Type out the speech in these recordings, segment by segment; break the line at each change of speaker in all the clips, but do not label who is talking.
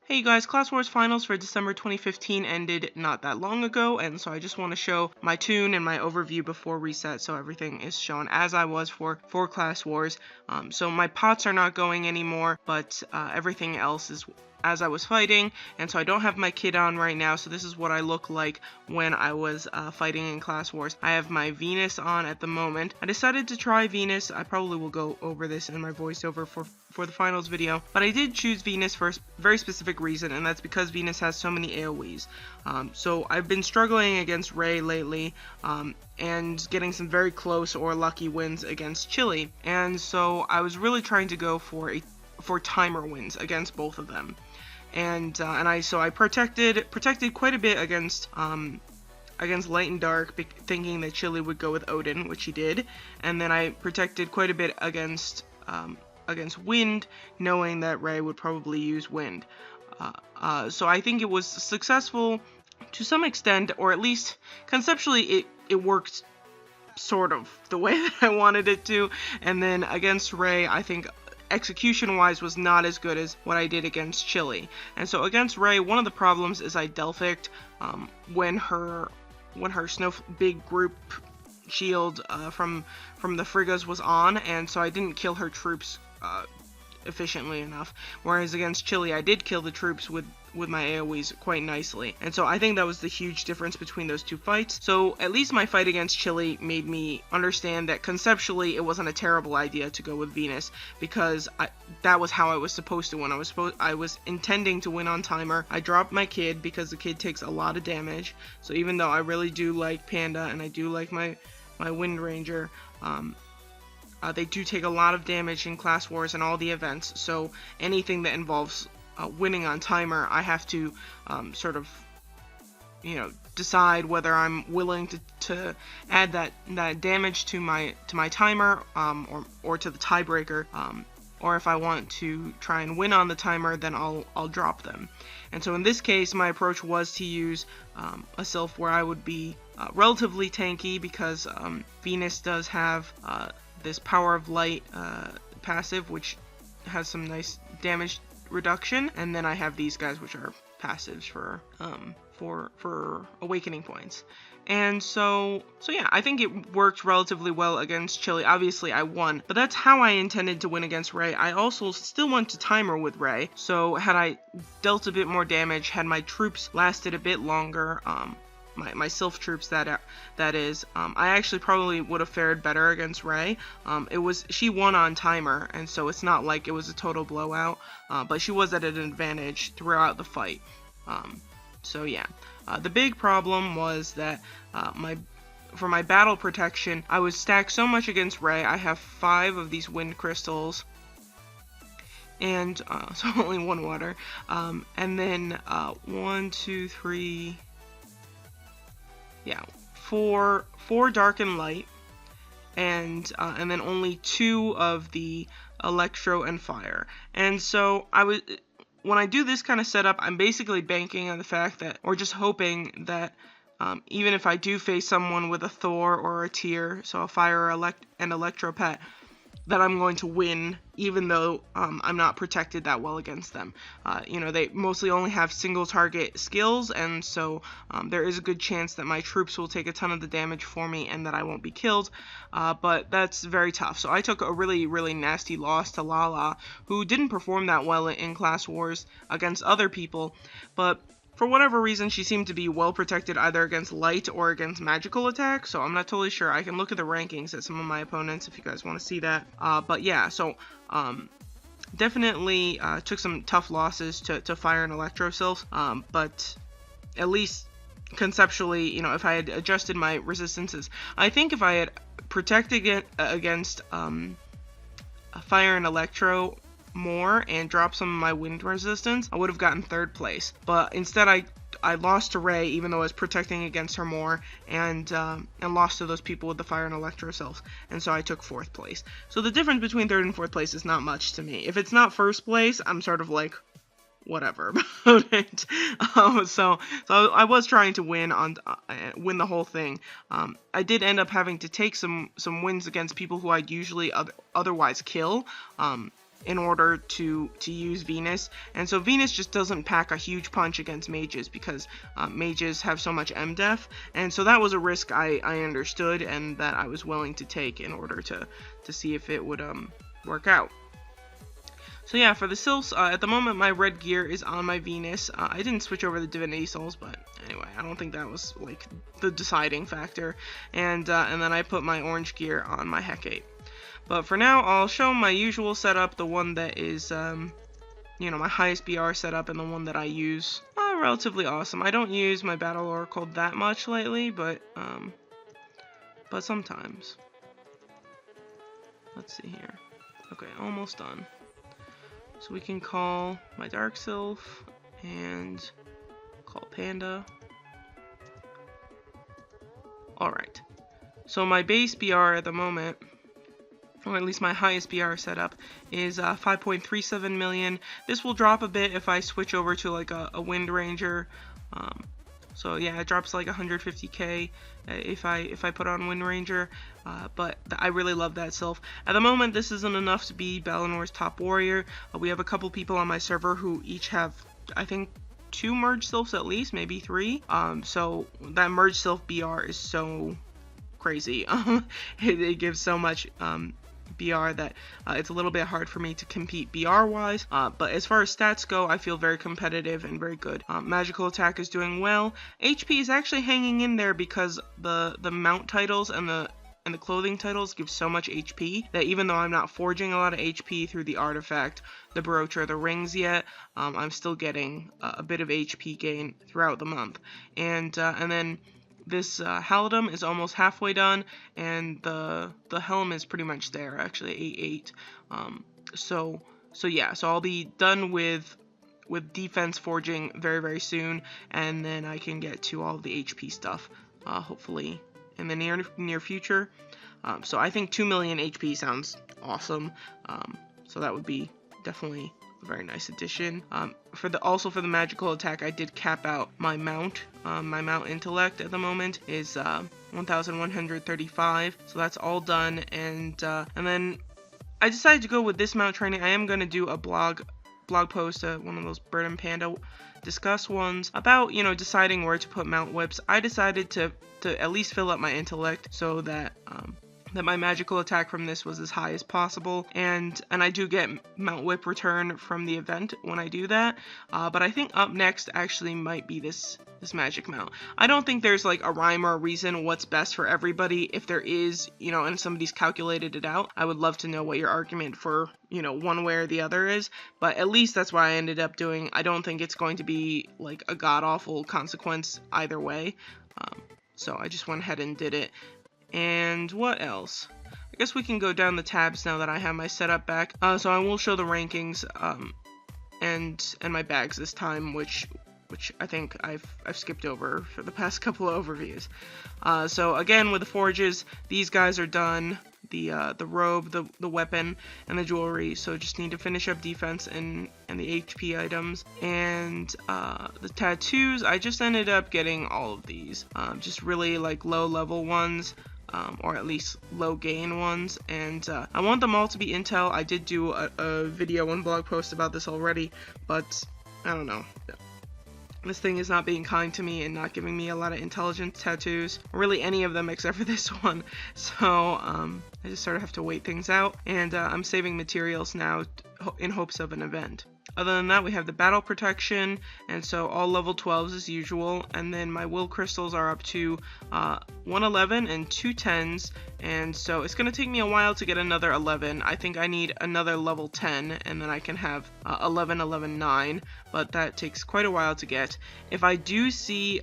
Hey guys, Class Wars Finals for December 2015 ended not that long ago, and so I just want to show my toon and my overview before reset, so everything is shown as I was for Class Wars. So my pots are not going anymore, but everything else is as I was fighting, and so I don't have my kit on right now, so this is what I look like when I was fighting in Class Wars. I have my Venus on at the moment. I decided to try Venus. I probably will go over this in my voiceover for the finals video, but I did choose Venus for a very specific reason, and that's because Venus has so many AoEs. So I've been struggling against Ray lately, and getting some very close or lucky wins against Chili, and so I was really trying to go for timer wins against both of them. And I protected quite a bit against Light and Dark, thinking that Chili would go with Odin, which he did, and then I protected quite a bit against Wind, knowing that Ray would probably use Wind. So I think it was successful to some extent, or at least conceptually it worked sort of the way that I wanted it to. And then against Ray, I think execution-wise was not as good as what I did against Chili. And so against Ray, one of the problems is I Delphicked when her big group shield from the Friggas was on, and so I didn't kill her troops efficiently enough. Whereas against Chili, I did kill the troops with my AoEs quite nicely. And so I think that was the huge difference between those two fights. So at least my fight against Chili made me understand that conceptually it wasn't a terrible idea to go with Venus, because that was how I was supposed to win. I was intending to win on timer. I dropped my kid because the kid takes a lot of damage. So even though I really do like Panda and I do like my Wind Ranger, they do take a lot of damage in Class Wars and all the events, so anything that involves winning on timer, I have to sort of, decide whether I'm willing to add that damage to my timer, or to the tiebreaker, or if I want to try and win on the timer, then I'll drop them. And so in this case, my approach was to use a Sylph where I would be relatively tanky, because Venus does have this Power of Light passive, which has some nice damage reduction, and then I have these guys which are passives for awakening points. And so yeah, I think it worked relatively well against Chili. Obviously I won, but that's how I intended to win against Ray. I also still went to timer with Ray, so had I dealt a bit more damage, had my troops lasted a bit longer, my Sylph troops that is, I actually probably would have fared better against Ray. She won on timer, and so it's not like it was a total blowout, but she was at an advantage throughout the fight. So yeah, the big problem was that for my battle protection, I was stacked so much against Ray. I have 5 of these wind crystals, and so only 1 water, and then 1, 2, 3. Yeah, 4 dark and light, and then only 2 of the electro and fire. And so when I do this kind of setup, I'm basically banking on the fact that, or just hoping that, even if I do face someone with a Thor or a Tyr, so a fire and electro pet, that I'm going to win, even though I'm not protected that well against them. They mostly only have single target skills, and so there is a good chance that my troops will take a ton of the damage for me and that I won't be killed, but that's very tough. So I took a really, really nasty loss to Lala, who didn't perform that well in Class Wars against other people, but for whatever reason, she seemed to be well protected either against light or against magical attack, so I'm not totally sure. I can look at the rankings at some of my opponents if you guys want to see that. But yeah, so definitely took some tough losses to fire and electro sylphs, but at least conceptually, if I had adjusted my resistances, I think if I had protected against fire and electro more and drop some of my wind resistance, I would have gotten 3rd place. But instead I lost to Ray, even though I was protecting against her more, and lost to those people with the fire and electro sylphs, and so I took 4th place. So the difference between 3rd and 4th place is not much to me. If it's not 1st place, I'm sort of like, whatever about it. So I was trying to win the whole thing. I did end up having to take some wins against people who I'd usually otherwise kill. in order to use Venus, and so Venus just doesn't pack a huge punch against mages because mages have so much MDef, and so that was a risk I understood and that I was willing to take in order to see if it would work out. So yeah, for the sylphs, at the moment my red gear is on my Venus. I didn't switch over the Divinity Souls, but anyway, I don't think that was like the deciding factor, and then I put my orange gear on my Hecate. But for now, I'll show my usual setup, the one that is, you know, my highest BR setup and the one that I use. Relatively awesome. I don't use my Battle Oracle that much lately, but sometimes. Let's see here. Okay, almost done. So we can call my Dark Sylph and call Panda. Alright. So my base BR at the moment, or at least my highest BR setup, is 5.37 million. This will drop a bit if I switch over to like a Wind Ranger. So yeah, it drops like 150k if I put on Wind Ranger, but I really love that sylph. At the moment, this isn't enough to be Balinor's top warrior. We have a couple people on my server who each have, I think, 2 merge sylphs at least, maybe 3. So that merge sylph BR is so crazy. It gives so much BR that it's a little bit hard for me to compete BR wise, but as far as stats go, I feel very competitive and very good. Magical attack is doing well. HP is actually hanging in there because the mount titles and the clothing titles give so much HP that even though I'm not forging a lot of HP through the artifact, the brooch, or the rings yet, I'm still getting a bit of HP gain throughout the month. And then this Halidom is almost halfway done, and the helm is pretty much there, actually 8-8. So yeah, so I'll be done with defense forging very, very soon, and then I can get to all the HP stuff, hopefully in the near future. So I think 2 million HP sounds awesome. So that would be definitely a very nice addition. Also for the magical attack, I did cap out my mount. My mount intellect at the moment is 1,135. So that's all done, and then I decided to go with this mount training. I am going to do a blog post, one of those Bird and Panda discuss ones about, you know, deciding where to put mount whips. I decided to at least fill up my intellect so that that my magical attack from this was as high as possible, and I do get mount whip return from the event when I do that, but I think up next actually might be this magic mount. I don't think there's like a rhyme or a reason what's best for everybody. If there is, you know, and somebody's calculated it out, I would love to know what your argument for, you know, one way or the other is, but at least that's what I ended up doing. I don't think it's going to be like a god-awful consequence either way, so I just went ahead and did it. And what else? I guess we can go down the tabs now that I have my setup back. So I will show the rankings and my bags this time, which I think I've skipped over for the past couple of overviews. So again, with the forges, these guys are done. The robe, the weapon, and the jewelry. So just need to finish up defense and the HP items. And the tattoos, I just ended up getting all of these. Just really like low level ones. Or at least low gain ones, and I want them all to be intel. I did do a video and blog post about this already, but I don't know. This thing is not being kind to me and not giving me a lot of intelligence tattoos, or really any of them except for this one. So I just sort of have to wait things out, and I'm saving materials now in hopes of an event. Other than that, we have the battle protection, and so all level 12s as usual, and then my will crystals are up to 111 and 2 10s, and so it's going to take me a while to get another 11. I think I need another level 10, and then I can have 11, 11, 9, but that takes quite a while to get. If I do see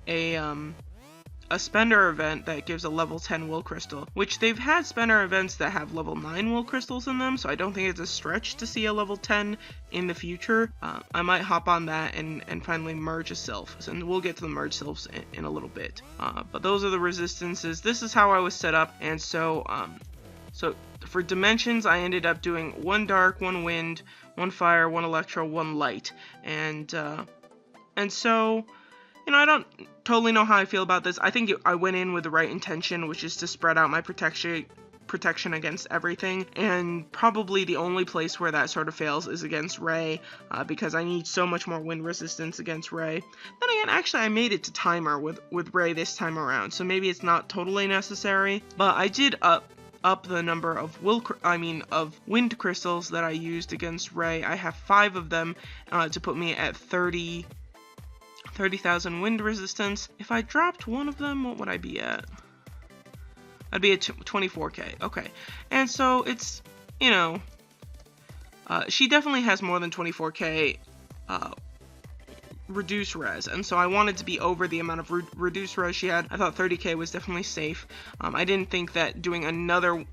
a spender event that gives a level 10 will crystal, which they've had spender events that have level 9 will crystals in them, so I don't think it's a stretch to see a level 10 in the future. I might hop on that and finally merge a sylph, and we'll get to the merge sylphs in a little bit. But those are the resistances. This is how I was set up, and so for dimensions, I ended up doing 1 dark, 1 wind, 1 fire, 1 electro, 1 light, and so, you know, I don't totally know how I feel about this. I think I went in with the right intention, which is to spread out my protection protection against everything, and probably the only place where that sort of fails is against Ray, because I need so much more wind resistance against Ray. Then again, actually I made it to timer with Ray this time around, so maybe it's not totally necessary, but I did up the number of wind crystals that I used against Ray. I have 5 of them to put me at 30,000 wind resistance. If I dropped one of them, what would I be at? I'd be at 24k. Okay, and so it's, you know, she definitely has more than 24k reduce res, and so I wanted to be over the amount of reduce res she had. I thought 30k was definitely safe. I didn't think that doing another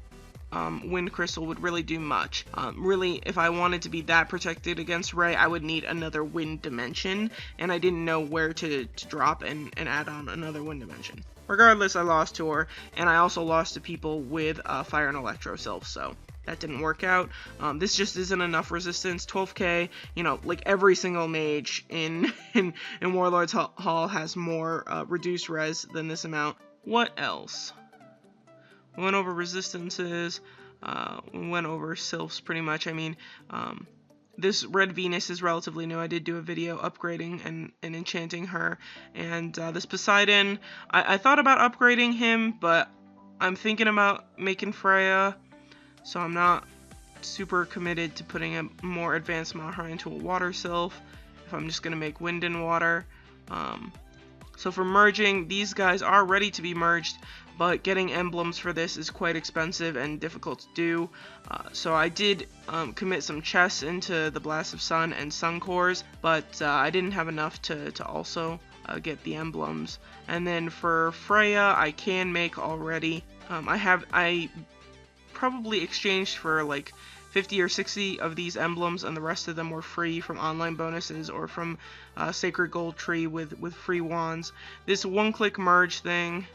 wind crystal would really do much. Really, if I wanted to be that protected against Ray, I would need another wind dimension, and I didn't know where to drop and add on another wind dimension. Regardless, I lost to her, and I also lost to people with fire and electro sylph, so that didn't work out. This just isn't enough resistance. 12k, you know, like every single mage in Warlord's Hall has more reduced res than this amount. What else? We went over resistances, we went over sylphs pretty much. I mean, this Red Venus is relatively new. I did do a video upgrading and enchanting her. And this Poseidon, I thought about upgrading him, but I'm thinking about making Freya, so I'm not super committed to putting a more advanced Mahra into a water sylph if I'm just going to make wind and water. So for merging, these guys are ready to be merged, but getting emblems for this is quite expensive and difficult to do. So I did commit some chests into the Blast of Sun and Sun Cores, but I didn't have enough to also get the emblems. And then for Freya, I can make already. I probably exchanged for like 50 or 60 of these emblems, and the rest of them were free from online bonuses or from Sacred Gold Tree with free wands. This one-click merge thing,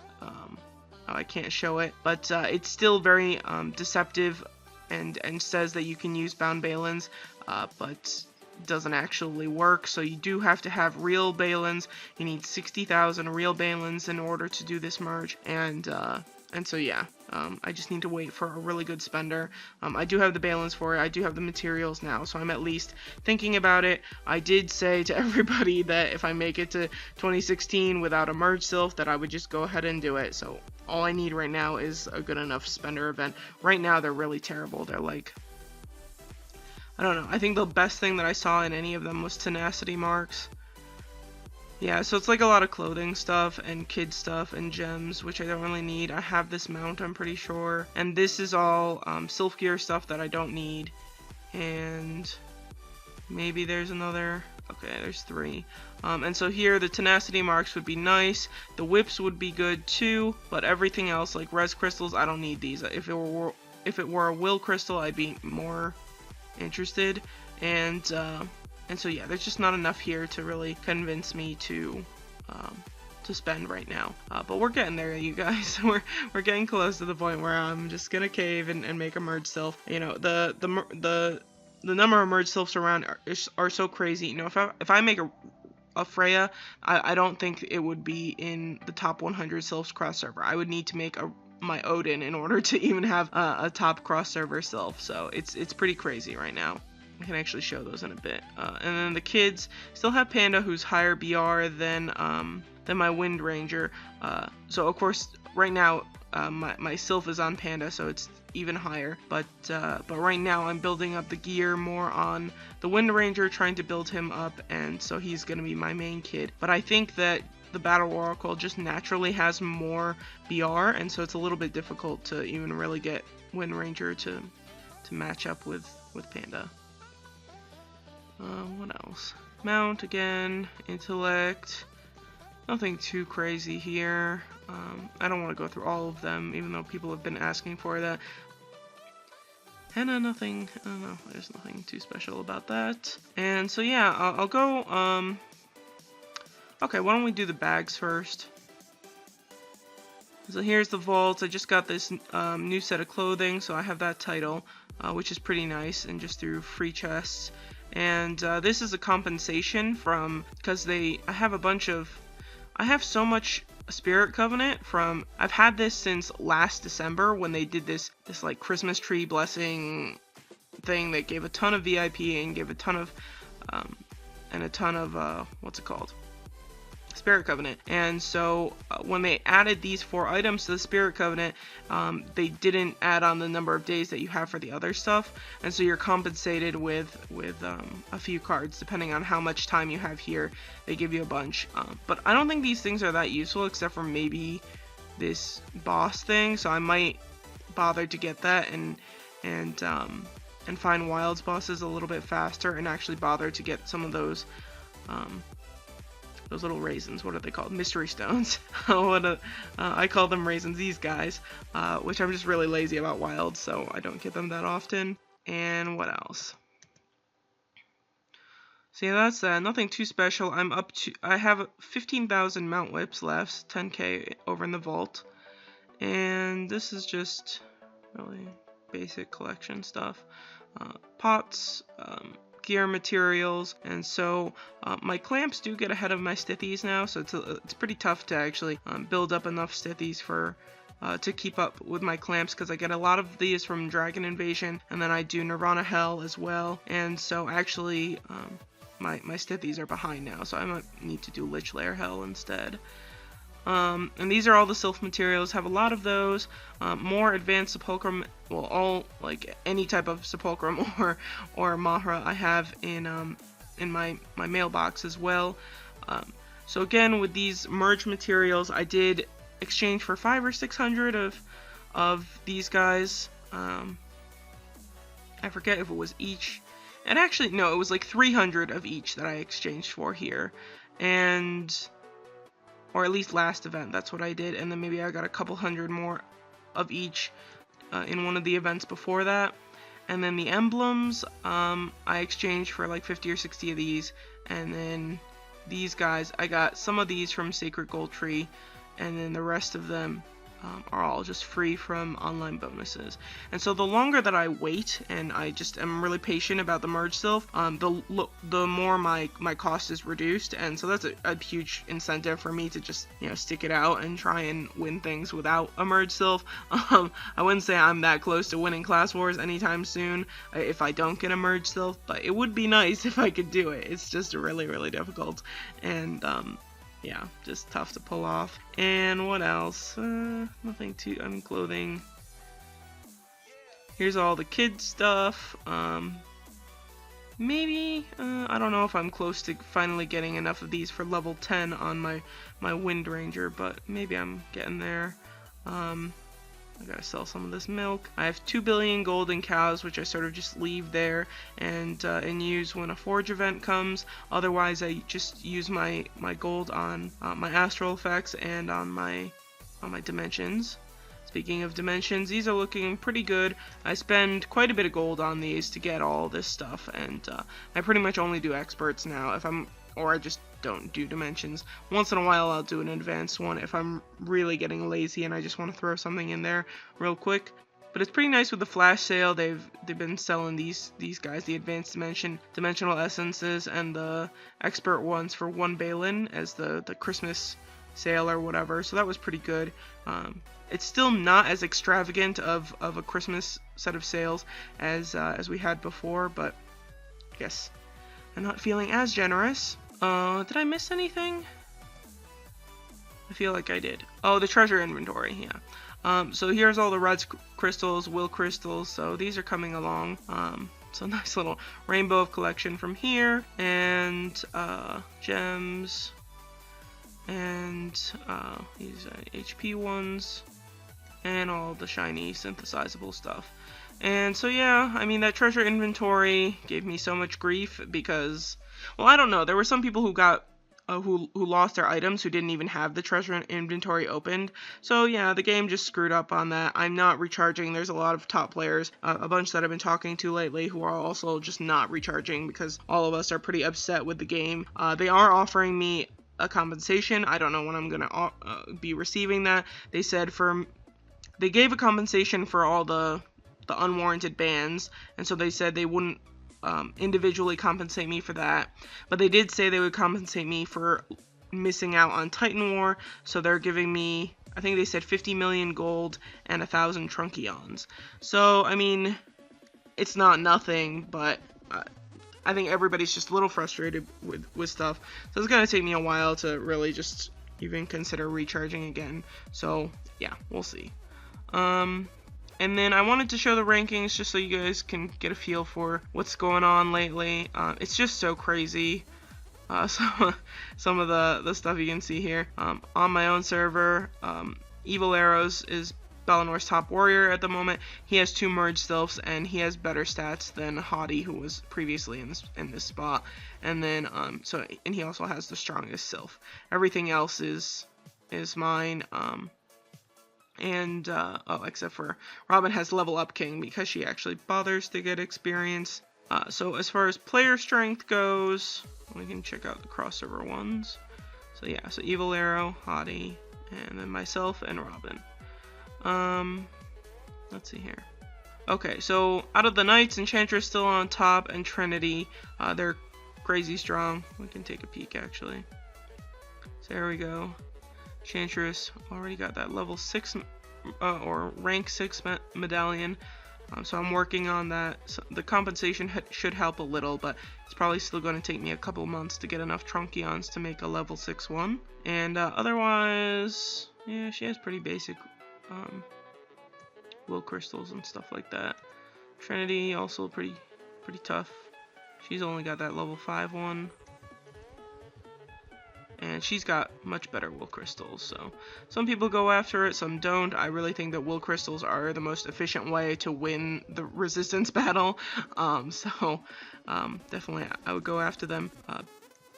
I can't show it, but it's still very deceptive and says that you can use Bound Balins, but doesn't actually work. So you do have to have real Balins. You need 60,000 real Balins in order to do this merge, and so yeah, I just need to wait for a really good spender. I do have the balance for it. I do have the materials now, so I'm at least thinking about it. I did say to everybody that if I make it to 2016 without a merge sylph, that I would just go ahead and do it. So all I need right now is a good enough spender event. Right now, they're really terrible. They're like, I don't know. I think the best thing that I saw in any of them was tenacity marks. Yeah, so it's like a lot of clothing stuff and kid stuff and gems, which I don't really need. I have this mount, I'm pretty sure. And this is all Sylph gear stuff that I don't need. And maybe there's another. Okay, there's 3. And so here, the tenacity marks would be nice. The whips would be good too, but everything else, like res crystals, I don't need these. If it were a will crystal, I'd be more interested. And so yeah, there's just not enough here to really convince me to spend right now. But we're getting there, you guys. we're getting close to the point where I'm just gonna cave and make a merge sylph. You know, the number of merge sylphs around are so crazy. You know, if I make a Freya, I don't think it would be in the top 100 sylphs cross server. I would need to make my Odin in order to even have a top cross server sylph. So it's pretty crazy right now. I can actually show those in a bit. And then the kids still have Panda, who's higher BR than my Wind Ranger. So of course, right now my Sylph is on Panda, so it's even higher. But right now I'm building up the gear more on the Wind Ranger, trying to build him up, and so he's gonna be my main kid. But I think that the Battle Oracle just naturally has more BR, and so it's a little bit difficult to even really get Wind Ranger to match up with Panda. What else? Mount again, intellect, nothing too crazy here. I don't want to go through all of them, even though people have been asking for that. Henna, nothing, I don't know, there's nothing too special about that. And so yeah, I'll go, okay, why don't we do the bags first? So here's the vault. I just got this new set of clothing, so I have that title, which is pretty nice, and just through free chests. And this is a compensation from, because I have so much Spirit Covenant from, I've had this since last December when they did this like Christmas tree blessing thing that gave a ton of VIP and gave a ton of what's it called? Spirit Covenant. And so when they added these 4 items to the Spirit Covenant, they didn't add on the number of days that you have for the other stuff, and so you're compensated with a few cards depending on how much time you have here. They give you a bunch, but I don't think these things are that useful except for maybe this boss thing, so I might bother to get that and find Wilds bosses a little bit faster and actually bother to get some of those little raisins. What are they called? Mystery stones. I call them raisins, these guys, which I'm just really lazy about Wilds, so I don't get them that often. And what else? So yeah, that's that. Nothing too special. I have 15,000 mount whips left, 10k over in the vault, and this is just really basic collection stuff. Pots, gear materials, and so my clamps do get ahead of my stithies now, so it's pretty tough to actually build up enough stithies for to keep up with my clamps, because I get a lot of these from Dragon Invasion, and then I do Nirvana Hell as well, and so actually my stithies are behind now, so I might need to do Lich Lair Hell instead. And these are all the Sylph materials, have a lot of those, more advanced sepulchrum, well, all, like, any type of sepulchrum or Mahra I have in my mailbox as well. So again, with these merge materials, I did exchange for 500 or 600 of these guys. I forget if it was each, and actually, no, it was like 300 of each that I exchanged for here, or at least last event, that's what I did, and then maybe I got a couple hundred more of each in one of the events before that. And then the emblems, I exchanged for like 50 or 60 of these, and then these guys, I got some of these from Sacred Gold Tree, and then the rest of them are all just free from online bonuses. And so the longer that I wait, and I just am really patient about the merge sylph, the more my cost is reduced, and so that's a huge incentive for me to just, you know, stick it out and try and win things without a merge sylph. I wouldn't say I'm that close to winning Class Wars anytime soon if I don't get a merge sylph, but it would be nice if I could do it. It's just really, really difficult, and yeah, just tough to pull off. And what else? Nothing too, clothing. Here's all the kid stuff. Maybe, I don't know if I'm close to finally getting enough of these for level 10 on my Wind Ranger, but maybe I'm getting there. I gotta sell some of this milk. I have 2 billion golden cows, which I sort of just leave there and use when a forge event comes. Otherwise, I just use my gold on my astral effects and on my dimensions. Speaking of dimensions, these are looking pretty good. I spend quite a bit of gold on these to get all this stuff, and I pretty much only do experts now. Or I just don't do dimensions. Once in a while I'll do an advanced one if I'm really getting lazy and I just want to throw something in there real quick. But it's pretty nice with the flash sale. They've been selling these guys, the advanced dimensional essences, and the expert ones for 1 Balin as the Christmas sale or whatever. So that was pretty good. It's still not as extravagant of a Christmas set of sales as we had before, but I guess I'm not feeling as generous. Did I miss anything? I feel like I did. Oh, the treasure inventory, yeah. So here's all the red crystals, will crystals, so these are coming along. So nice little rainbow of collection from here, and gems, and these HP ones, and all the shiny synthesizable stuff. And so yeah, I mean, that treasure inventory gave me so much grief because, well, I don't know, there were some people who got who lost their items who didn't even have the treasure inventory opened. So yeah, the game just screwed up on that. I'm not recharging. There's a lot of top players, a bunch that I've been talking to lately, who are also just not recharging because all of us are pretty upset with the game. They are offering me a compensation. I don't know when I'm gonna be receiving that. They said they gave a compensation for all the unwarranted bans, and so they said they wouldn't individually compensate me for that, but they did say they would compensate me for missing out on Titan War, so they're giving me, I think they said 50 million gold and 1,000 Trunkions. So, I mean, it's not nothing, but I think everybody's just a little frustrated with stuff. So it's going to take me a while to really just even consider recharging again. So, yeah, we'll see. And then I wanted to show the rankings just so you guys can get a feel for what's going on lately. It's just so crazy. Some of the stuff you can see here. On my own server, Evil Arrows is Belinor's top warrior at the moment. He has 2 merged sylphs, and he has better stats than Haughty, who was previously in this spot. And then and he also has the strongest sylph. Everything else is mine. Except for Robin has level up king because she actually bothers to get experience. So as far as player strength goes, we can check out the crossover ones. So yeah, so Evil Arrow, Haughty, and then myself and Robin. Let's see here. Okay, so out of the Knights, Enchantress still on top, and Trinity, they're crazy strong. We can take a peek actually. So there we go. Enchantress already got that level 6 or rank 6 medallion. So I'm working on that. So the compensation should help a little, but it's probably still going to take me a couple months to get enough Trunkions to make a level 6 one. And otherwise, yeah, she has pretty basic will crystals and stuff like that. Trinity also pretty tough. She's only got that level 5 one. And she's got much better will crystals, so some people go after it, some don't. I really think that will crystals are the most efficient way to win the resistance battle, definitely I would go after them.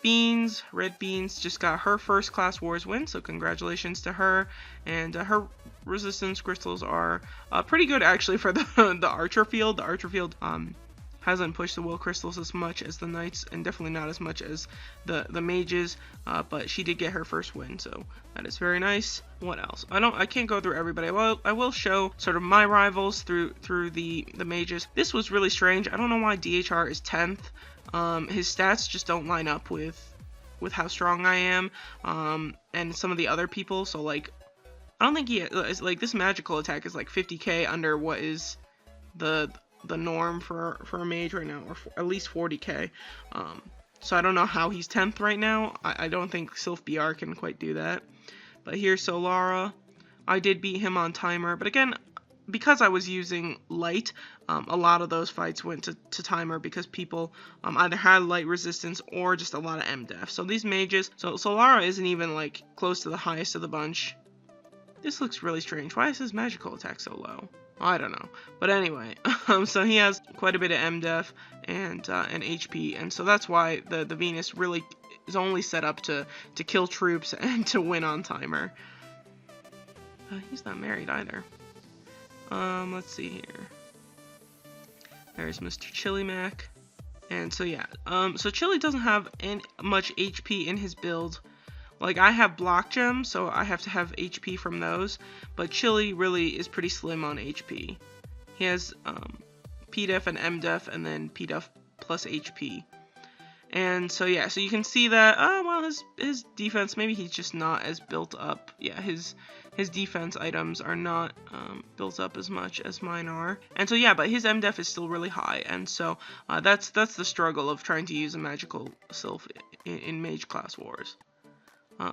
Beans, Red Beans, just got her first Class Wars win, so congratulations to her. And her resistance crystals are pretty good actually for the Archer field. The Archer field hasn't pushed the will crystals as much as the Knights, and definitely not as much as the mages, but she did get her first win, so that is very nice. What else? I can't go through everybody. I will show sort of my rivals through the mages. This was really strange. I don't know why DHR is 10th. His stats just don't line up with how strong I am, and some of the other people. So like, I don't think like this magical attack is like 50k under what is the norm for a mage right now, or at least 40k. So I don't know how he's 10th right now. I don't think Sylph BR can quite do that. But here's Solara. I did beat him on timer, but again, because I was using light, a lot of those fights went to timer because people either had light resistance or just a lot of MDef. So these mages, so Solara isn't even like close to the highest of the bunch. This looks really strange. Why is his magical attack so low? I don't know, but anyway, so he has quite a bit of MDef and HP, and so that's why the Venus really is only set up to kill troops and to win on timer. He's not married either. Let's see here. There's Mr. Chili Mac, and so yeah, so Chili doesn't have much HP in his build. Like, I have block gems, so I have to have HP from those, but Chili really is pretty slim on HP. He has PDef and MDef, and then PDef plus HP. And so yeah, so you can see that, well, his defense, maybe he's just not as built up. Yeah, his defense items are not built up as much as mine are. And so yeah, but his MDef is still really high, and so that's the struggle of trying to use a magical sylph in Mage Class Wars.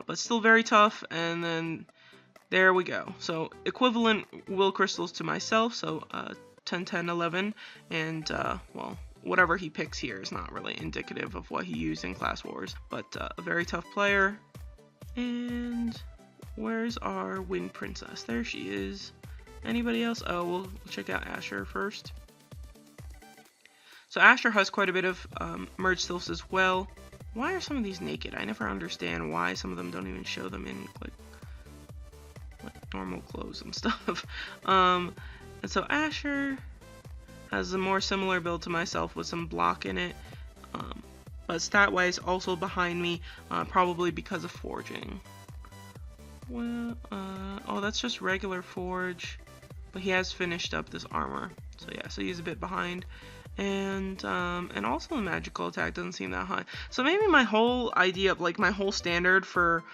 But still very tough, and then there we go. So equivalent will crystals to myself, so 10, 10, 11, and well, whatever he picks here is not really indicative of what he used in Class Wars, but a very tough player. And where's our Wind Princess? There she is. Anybody else? Oh, we'll check out Asher first. So Asher has quite a bit of merged sylphs as well. Why are some of these naked? I never understand why some of them don't even show them in like normal clothes and stuff. And so Asher has a more similar build to myself with some block in it, but stat-wise also behind me, probably because of forging. Well, oh, that's just regular forge, but he has finished up this armor. So yeah, so he's a bit behind. And also the magical attack doesn't seem that high. So maybe my whole idea of like my whole standard for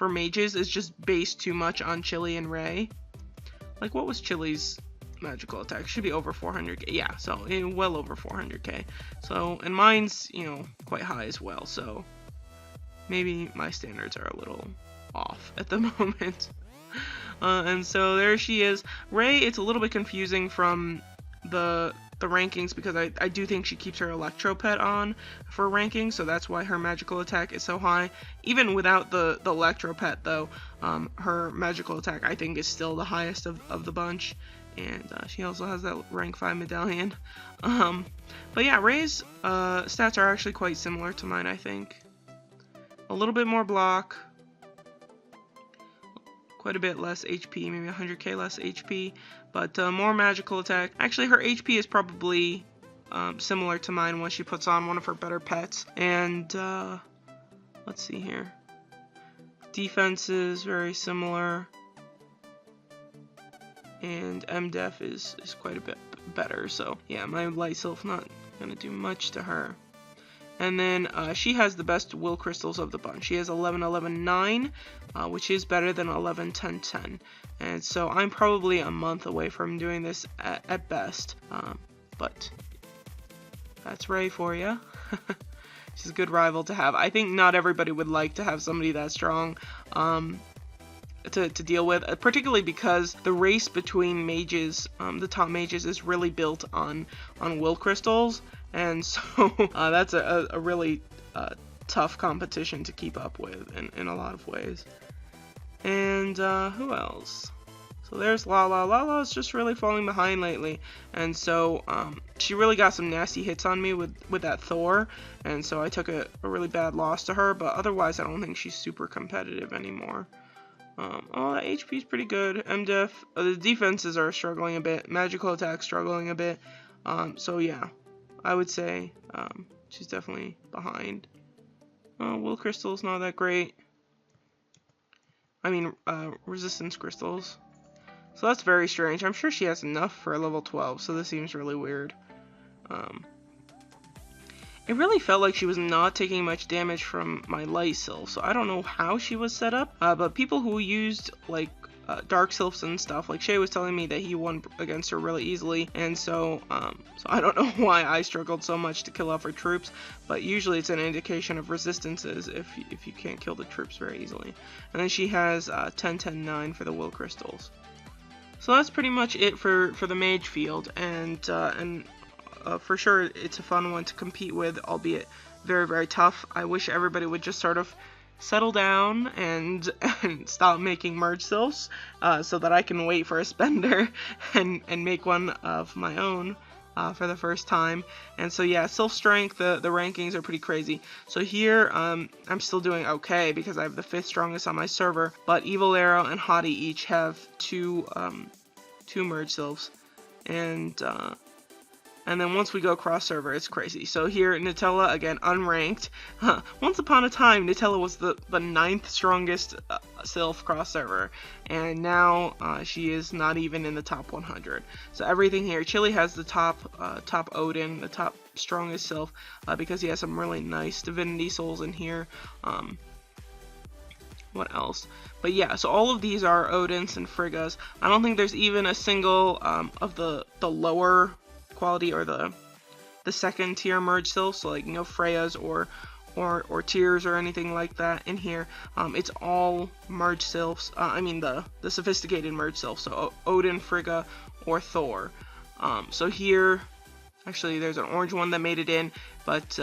mages is just based too much on Chili and Ray. Like, what was Chili's magical attack? Should be over 400k. Yeah, so well over 400k. So, and mine's, you know, quite high as well. So maybe my standards are a little off at the moment. And so there she is. Ray, it's a little bit confusing from the rankings because I do think she keeps her Electro Pet on for ranking, so that's why her magical attack is so high. Even without the Electro Pet, though, her magical attack I think is still the highest of the bunch, and she also has that rank 5 medallion. But yeah, Ray's stats are actually quite similar to mine, I think. A little bit more block, quite a bit less HP, maybe 100k less HP, but more magical attack. Actually, her HP is probably similar to mine when she puts on one of her better pets. And let's see here. Defense is very similar, and MDef is quite a bit better. So yeah, my Light Sylph not gonna do much to her. And then she has the best will crystals of the bunch. She has 11, 11, 9, which is better than 11, 10, 10. And so I'm probably a month away from doing this at best. But that's Ray for you. She's a good rival to have. I think not everybody would like to have somebody that strong to deal with, particularly because the race between mages, the top mages, is really built on will crystals. And so that's a really tough competition to keep up with in a lot of ways. And who else? So there's Lala. Lala's just really falling behind lately. And so she really got some nasty hits on me with that Thor. And so I took a really bad loss to her. But otherwise, I don't think she's super competitive anymore. Oh, that HP is pretty good. MDef. The defenses are struggling a bit. Magical attack struggling a bit. So yeah. I would say she's definitely behind. Will crystals not that great. I mean, resistance crystals. So that's very strange. I'm sure she has enough for a level 12, so this seems really weird. It really felt like she was not taking much damage from my Light Sylph, so I don't know how she was set up. But people who used, like, Dark Sylphs and stuff, like Shay was telling me that he won against her really easily, and so I don't know why I struggled so much to kill off her troops, but usually it's an indication of resistances if you can't kill the troops very easily. And then she has 10, 10, 9 for the will crystals. So that's pretty much it for the mage field, and for sure it's a fun one to compete with, albeit very, very tough. I wish everybody would just sort of settle down and stop making merge sylphs so that I can wait for a spender and make one of my own for the first time. And so yeah, sylph strength, the rankings are pretty crazy. So here I'm still doing okay because I have the 5th strongest on my server, but Evil Arrow and Hottie each have two merge sylphs, and then once we go cross-server, it's crazy. So here, Nutella, again, unranked. Once upon a time, Nutella was the 9th strongest sylph cross-server. And now, she is not even in the top 100. So everything here, Chili has the top Odin, the top strongest sylph, because he has some really nice Divinity Souls in here. What else? But yeah, so all of these are Odins and Friggas. I don't think there's even a single of the lower quality or the 2nd tier merge sylphs, so like no Freyas or Tears or anything like that in here. It's all merge sylphs. I mean the sophisticated merge sylphs, so Odin, Frigga, or Thor. So here, actually there's an orange one that made it in, but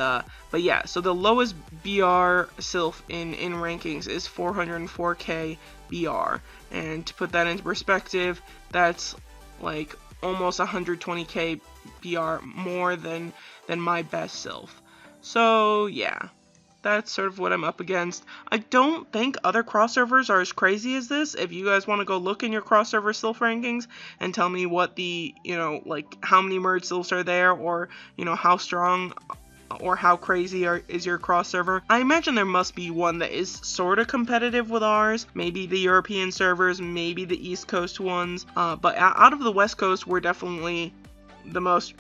yeah, so the lowest BR sylph in rankings is 404k BR, and to put that into perspective, that's like almost 120k BR more than my best sylph. So yeah, that's sort of what I'm up against. I don't think other cross-servers are as crazy as this. If you guys want to go look in your cross-server sylph rankings and tell me what the, like how many merge sylphs are there, or how strong or how crazy is your cross-server. I imagine there must be one that is sort of competitive with ours. Maybe the European servers, maybe the East Coast ones. But out of the West Coast, we're definitely the most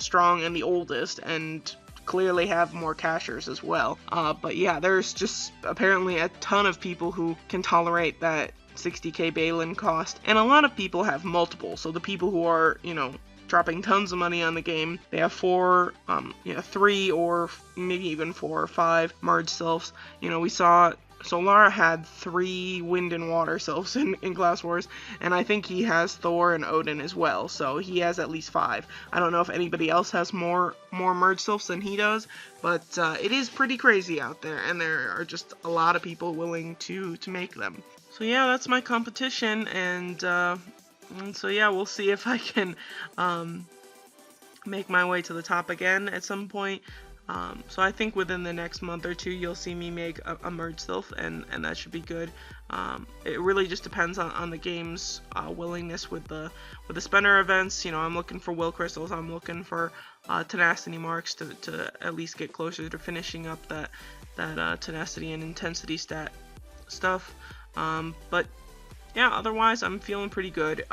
strong and the oldest, and clearly have more cashers as well. But yeah, there's just apparently a ton of people who can tolerate that 60k Balin cost, and a lot of people have multiple. So the people who are, dropping tons of money on the game, they have 3 or maybe even 4 or 5 merge sylphs. We saw Lara had 3 wind and water sylphs in Class Wars, and I think he has Thor and Odin as well, so he has at least 5. I don't know if anybody else has more merge sylphs than he does, but it is pretty crazy out there, and there are just a lot of people willing to make them. So yeah, that's my competition, and so yeah, we'll see if I can make my way to the top again at some point. So I think within the next month or 2, you'll see me make a merge sylph, and that should be good. It really just depends on the game's willingness with the spender events. I'm looking for will crystals. I'm looking for tenacity marks to at least get closer to finishing up that tenacity and intensity stat stuff. But yeah, otherwise I'm feeling pretty good.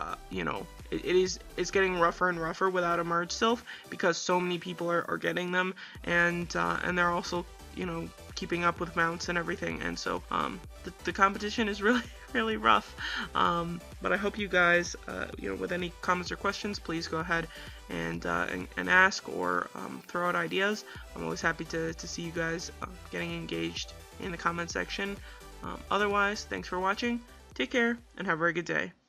It's getting rougher and rougher without a merge sylph because so many people are getting them, and they're also keeping up with mounts and everything, and so the competition is really rough. But I hope you guys with any comments or questions, please go ahead and ask or throw out ideas. I'm always happy to see you guys getting engaged in the comment section. Otherwise, thanks for watching. Take care, and have a very good day.